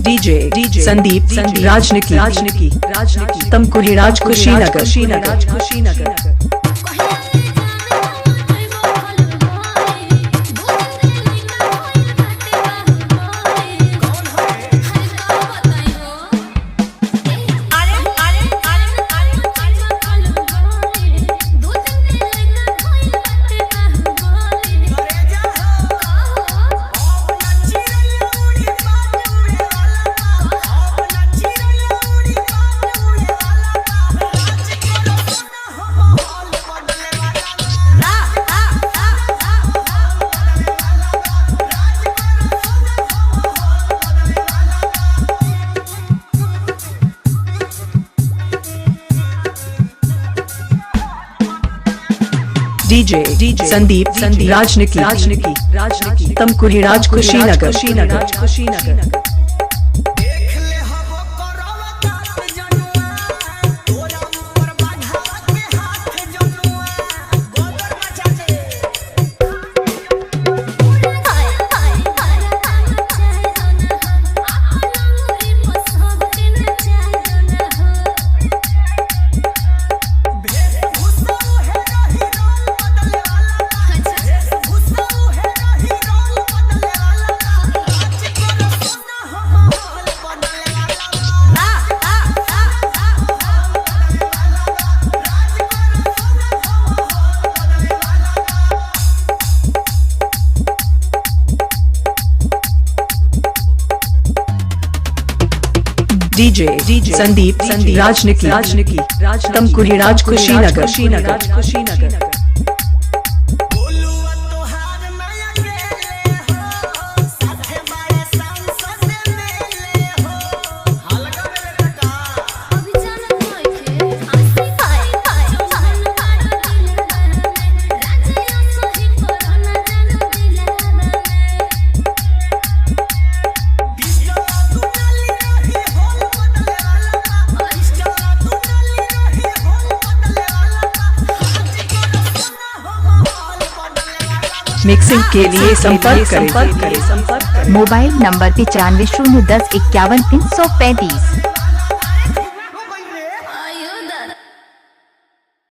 DJ Sandeep राजनिकी Tamkuhi राज Kushinagar. DJ Sandeep राजनिकी Tamkuhi राज Kushinagar. DJ Sandeep राजनिकी Tamkuhi राज Kushinagar. Mixing के लिए संपर्क करें। Mobile number 95 010 51 335।